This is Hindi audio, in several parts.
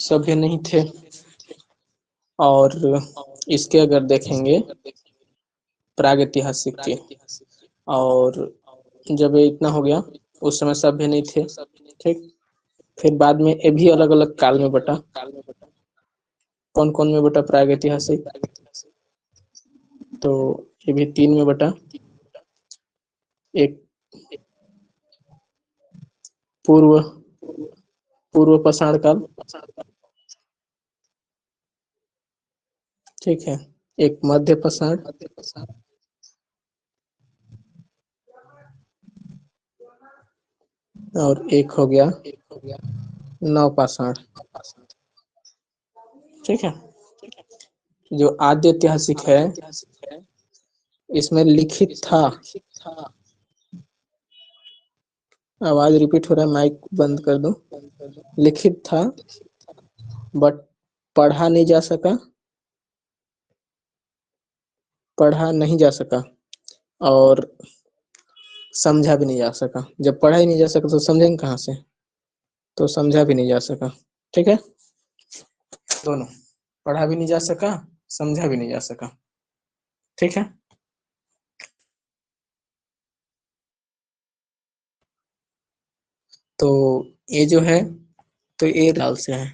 सभ्य नहीं थे। और इसके अगर देखेंगे प्रागैतिहासिक के, और जब ये इतना हो गया उस समय सभ्य नहीं थे। ठीक, फिर बाद में ये भी अलग अलग काल में बटा। कौन कौन में बटा प्रागैतिहासिक? तो ये भी 3 में बटा। एक पूर्व पाषाण काल, ठीक है, एक मध्य पाषाण, और एक हो गया नवपाषाण। ठीक है, जो आद्य ऐतिहासिक है इसमें लिखित था, आवाज रिपीट हो रहा है, माइक बंद कर दो। लिखित था बट पढ़ा नहीं जा सका, पढ़ा नहीं जा सका और समझा भी नहीं जा सका। जब पढ़ा ही नहीं जा सका तो समझेंगे कहाँ से? तो समझा भी नहीं जा सका। ठीक है, दोनों, पढ़ा भी नहीं जा सका, समझा भी नहीं जा सका। ठीक है, तो ये जो है, तो ये काल से है,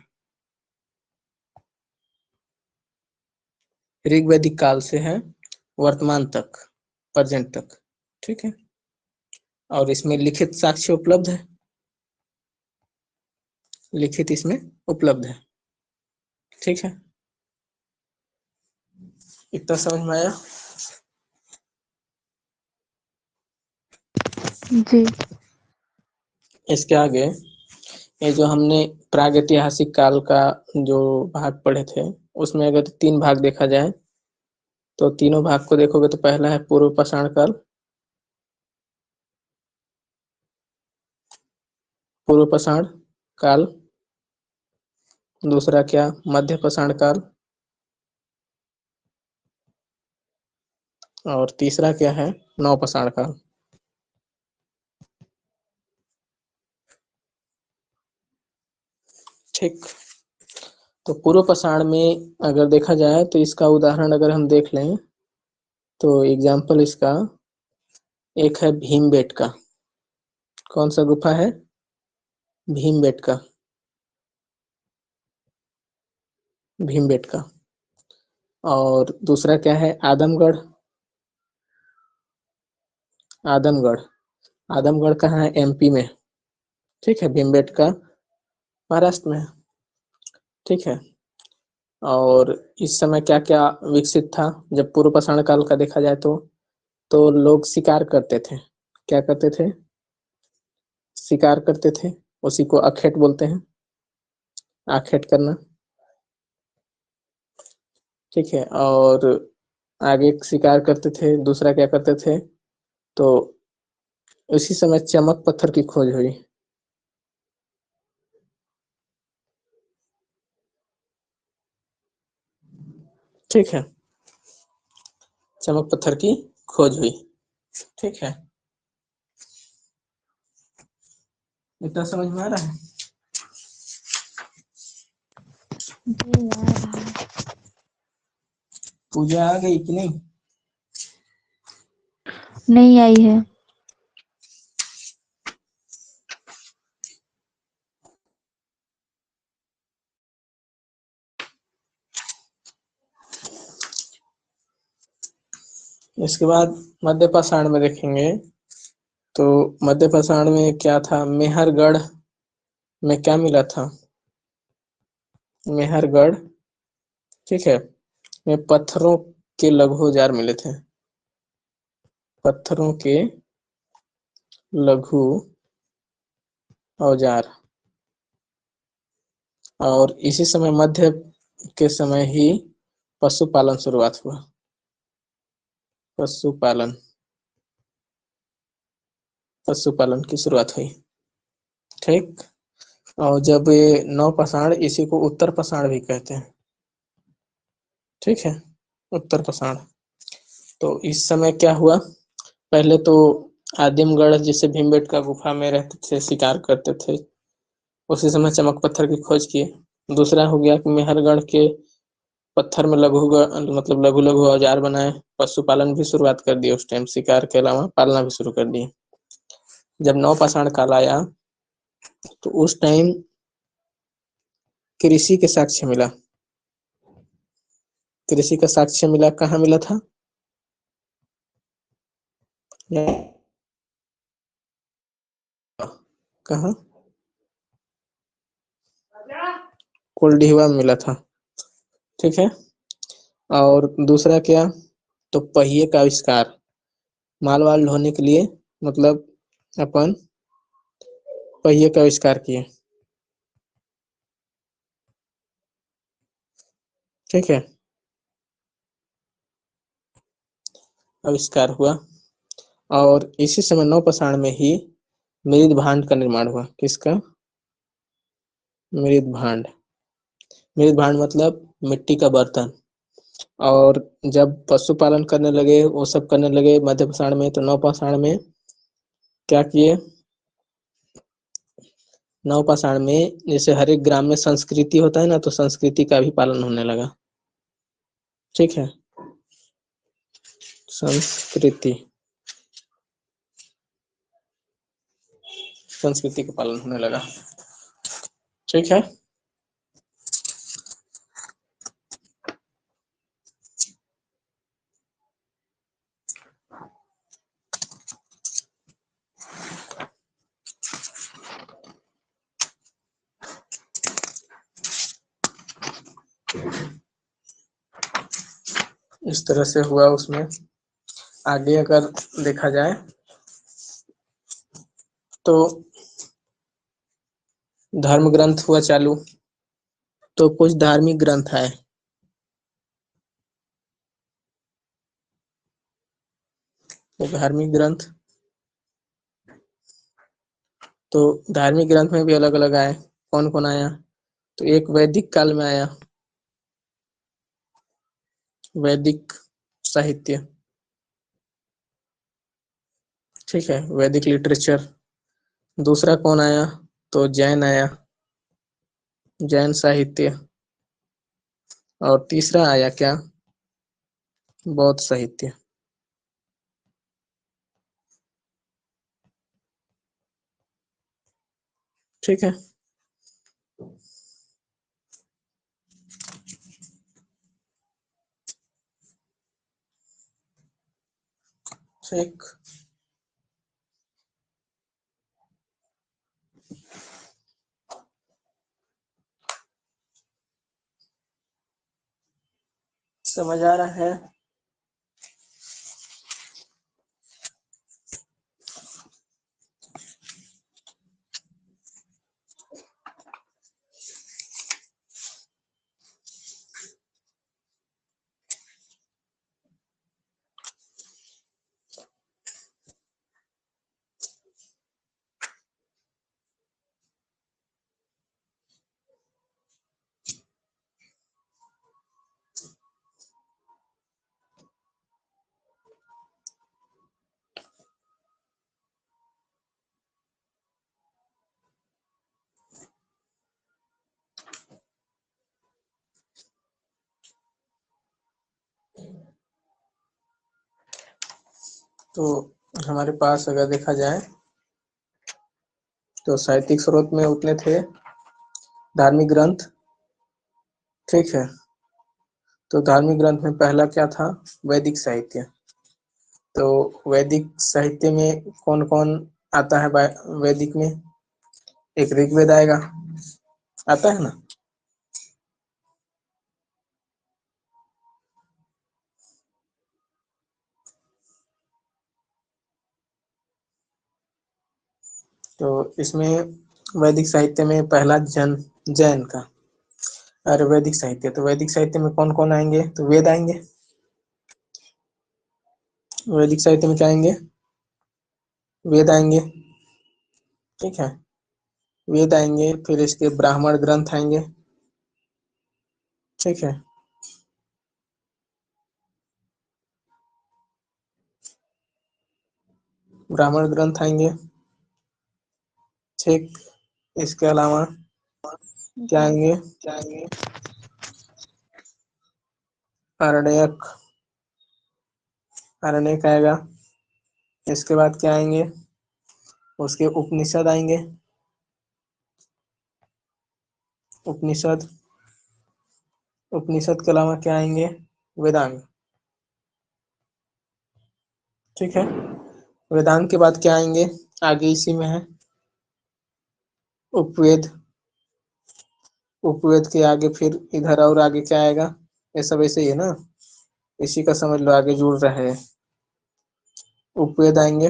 ऋग्वैदिक काल से है वर्तमान तक, प्रेजेंट तक। ठीक है, और इसमें लिखित साक्ष्य उपलब्ध है, लिखित इसमें उपलब्ध है। ठीक है, इतना समझ में आया? जी। इसके आगे ये जो हमने प्रागैतिहासिक काल का जो भाग पढ़े थे उसमें अगर 3 भाग देखा जाए तो तीनों भाग को देखोगे तो पहला है पूर्व पाषाण काल, पूर्व पाषाण काल, दूसरा क्या मध्य पाषाण काल, और तीसरा क्या है नवपाषाण काल। ठीक, तो पूर्व पाषाण में अगर देखा जाए तो इसका उदाहरण अगर हम देख लें तो एग्जाम्पल इसका एक है भीमबेटका। कौन सा गुफा है? भीमबेटका, भीमबेटका। और दूसरा क्या है आदमगढ़, आदमगढ़, आदमगढ़ कहाँ है? एमपी में। ठीक है, भीमबेटका महाराष्ट्र में। ठीक है, और इस समय क्या क्या विकसित था जब पूर्व पाषाण काल का देखा जाए तो लोग शिकार करते थे। क्या करते थे? शिकार करते थे, उसी को अखेट बोलते हैं, आखेट करना। ठीक है, और आगे शिकार करते थे, दूसरा क्या करते थे? तो उसी समय चमक पत्थर की खोज हुई। ठीक है, चमक पत्थर की खोज हुई। ठीक है, इतना समझ में आ रहा है? जी आ रहा है। पूजा आ गई कि नहीं? नहीं आई है। इसके बाद मध्य पाषाण में देखेंगे तो मध्य पाषाण में क्या था? मेहरगढ़ में क्या मिला था? मेहरगढ़, ठीक है, में पत्थरों के लघु औजार मिले थे, पत्थरों के लघु औजार। और इसी समय मध्य के समय ही पशुपालन शुरुआत हुआ, पशुपालन, पशुपालन की शुरुआत हुई। ठीक, और जब ये नवपाषाण, इसी को उत्तर पाषाण भी कहते हैं। ठीक है, उत्तर पाषाण। तो इस समय क्या हुआ? पहले तो आदिमगढ़ जिसे भीमबेटका गुफा में रहते थे, शिकार करते थे, उसी समय चमक पत्थर की खोज किए। दूसरा हो गया कि मेहरगढ़ के पत्थर में मतलब लघु लघु औजार बनाए। पशुपालन भी शुरुआत कर दी उस टाइम, शिकार के अलावा पालना भी शुरू कर दी। जब नवपाषाण काल आया तो उस टाइम कृषि के साक्ष्य मिला। कृषि का साक्ष्य मिला, कहाँ मिला था? कहाँ? कोल्डिहवा में मिला था। ठीक है। और दूसरा क्या? तो पहिए का आविष्कार, माल वाल ढोने के लिए, मतलब अपन पहिए का आविष्कार किए। ठीक है, आविष्कार हुआ। और इसी समय नवपाषाण में ही मृद भांड का निर्माण हुआ। किसका? मृद भांड। मृद भांड मतलब मिट्टी का बर्तन। और जब पशुपालन करने लगे, वो सब करने लगे मध्यपाषाण में, तो नवपाषाण में क्या किए? नवपाषाण में जैसे हर एक ग्राम में संस्कृति होता है ना, तो संस्कृति का भी पालन होने लगा। ठीक है, संस्कृति, संस्कृति का पालन होने लगा। ठीक है। इस तरह से हुआ। उसमें आगे अगर देखा जाए तो धर्म ग्रंथ हुआ चालू। तो कुछ धार्मिक ग्रंथ है। तो धार्मिक ग्रंथ, तो धार्मिक ग्रंथ में भी अलग अलग आए। कौन कौन आया? तो एक वैदिक काल में आया, वैदिक साहित्य। ठीक है, वैदिक लिटरेचर। दूसरा कौन आया? तो जैन आया, जैन साहित्य। और तीसरा आया क्या? बौद्ध साहित्य। ठीक है। ठीक। समझ आ रहा है? तो हमारे पास अगर देखा जाए तो साहित्यिक स्रोत में उतने थे धार्मिक ग्रंथ। ठीक है, तो धार्मिक ग्रंथ में पहला क्या था? वैदिक साहित्य। तो वैदिक साहित्य में कौन कौन आता है? वैदिक में एक ऋग्वेद आएगा, आता है ना? तो इसमें वैदिक साहित्य में पहला जन जैन का। अरे वैदिक साहित्य, तो वैदिक साहित्य में कौन कौन आएंगे? तो वेद आएंगे। वैदिक साहित्य में क्या आएंगे? वेद आएंगे। ठीक है, वेद आएंगे, फिर इसके ब्राह्मण ग्रंथ आएंगे। ठीक है, ब्राह्मण ग्रंथ आएंगे। ठीक, इसके अलावा क्या आएंगे? अरण्यक, अरण्यक आएगा। इसके बाद क्या आएंगे? उसके उपनिषद आएंगे। उपनिषद, उपनिषद के अलावा क्या आएंगे? वेदांग। ठीक है, वेदांग के बाद क्या आएंगे? आगे इसी में है उपवेद। उपवेद के आगे फिर इधर और आगे क्या आएगा? ये सब ऐसे ही है ना, इसी का समझ लो, आगे जुड़ रहे हैं। उपवेद आएंगे।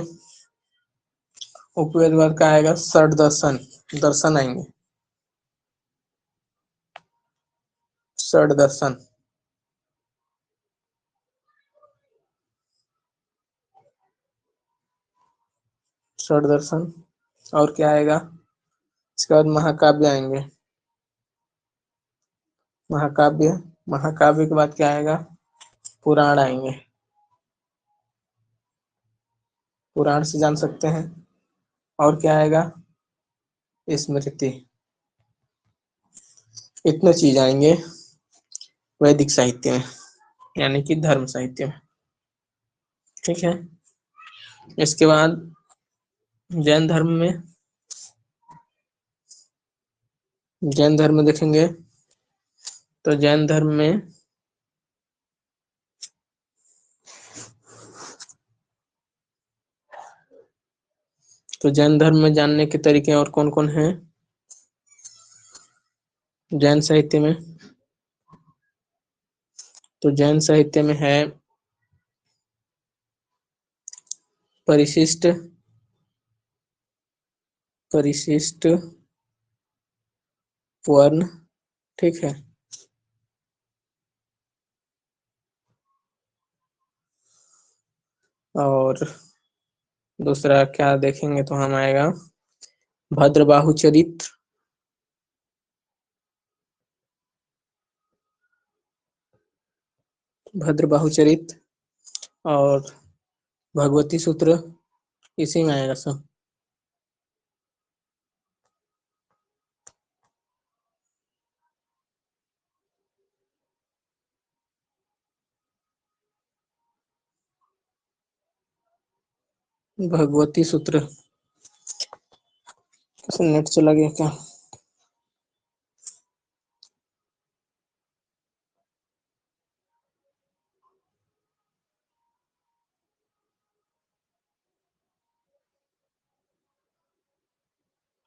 उपवेद बाद का आएगा षड दर्शन, दर्शन आएंगे। षड दर्शन, षड दर्शन। और क्या आएगा? इसके बाद महाकाव्य आएंगे। महाकाव्य, महाकाव्य के बाद क्या आएगा? पुराण आएंगे। पुराण से जान सकते हैं। और क्या आएगा? स्मृति। इतने चीज आएंगे वैदिक साहित्य में, यानी कि धर्म साहित्य में। ठीक है, इसके बाद जैन धर्म में, जैन धर्म में देखेंगे तो जैन धर्म में जैन धर्म में जानने के तरीके और कौन कौन हैं जैन साहित्य में? तो जैन साहित्य में है परिशिष्ट, परिशिष्ट वर्ण। ठीक है, और दूसरा क्या देखेंगे तो हम आएगा भद्रबाहु चरित्र, भद्रबाहु चरित्र और भगवती सूत्र, इसी में आएगा सब। भगवती सूत्र, नेट चला गया क्या?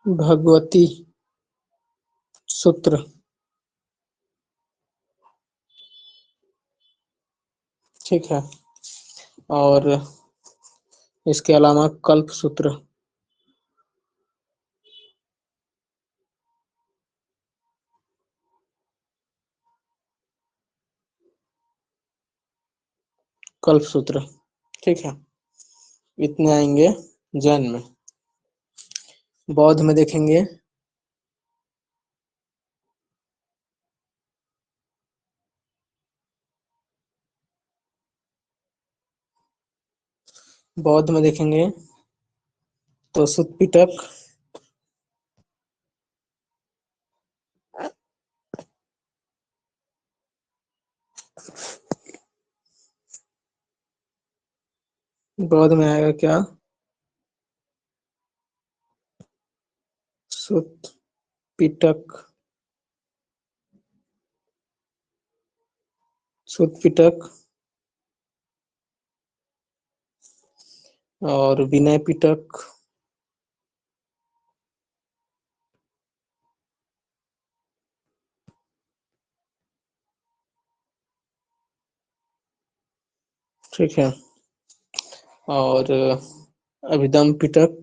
भगवती सूत्र, ठीक है। और इसके अलावा कल्प सूत्र, कल्प सूत्र, ठीक है। इतने आएंगे जैन में। बौद्ध में देखेंगे बौद्ध में देखेंगे तो सुत्त पिटक, बौद्ध में आएगा क्या? सुत्त पिटक, सुत्त पिटक और विनय पिटक, ठीक है। और अभिधम पिटक,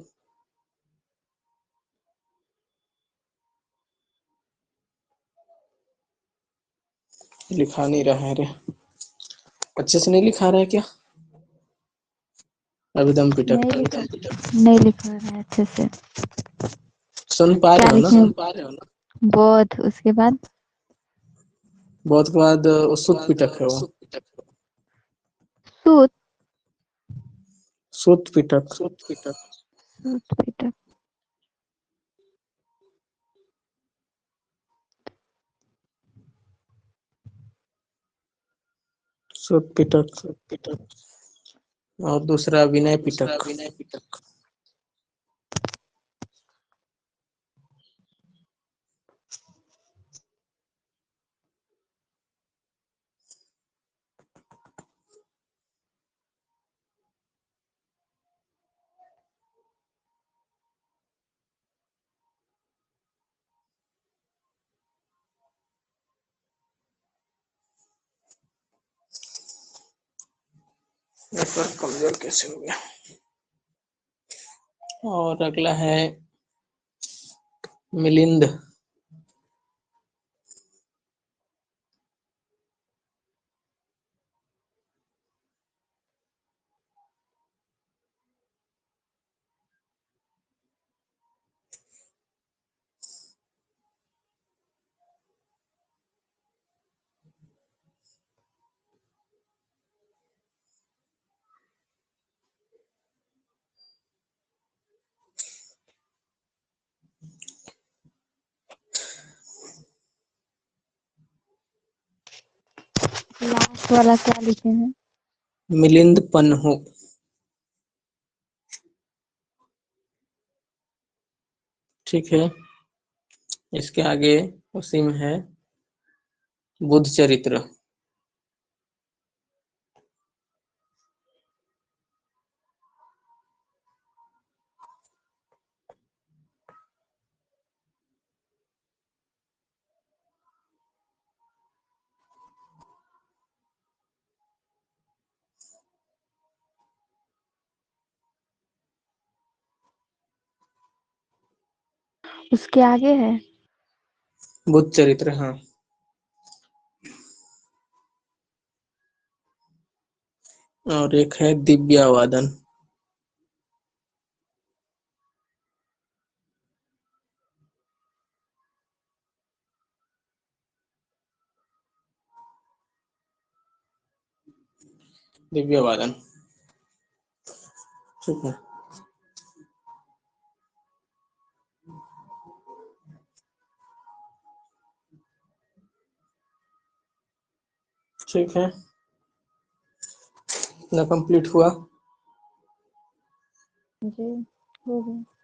लिखा नहीं रहा है रे, अच्छे से नहीं लिखा रहा है क्या? अभिधम पिटक, नहीं लिखा रहा है अच्छे से। सुन पा क्या रहे हो ना? लिखे? बौद्ध, उसके बाद बौद्ध के बाद सुत्त पिटक है वो, सूत, सुत्त पिटक। सूत पीटक। सुत पिटक। और दूसरा विनय पिटक। नेटवर्क कमजोर कैसे हो गया। और अगला है मिलिंद। लास्ट वाला क्या लिखे हैं? मिलिंद पन्हू। ठीक है, इसके आगे उसी में है बुद्ध चरित्र। उसके आगे है बुद्ध चरित्र, हाँ। और एक है दिव्यावादन। दिव्यवादन, ठीक है। ठीक है, ना कंप्लीट हुआ। जी, हो गया।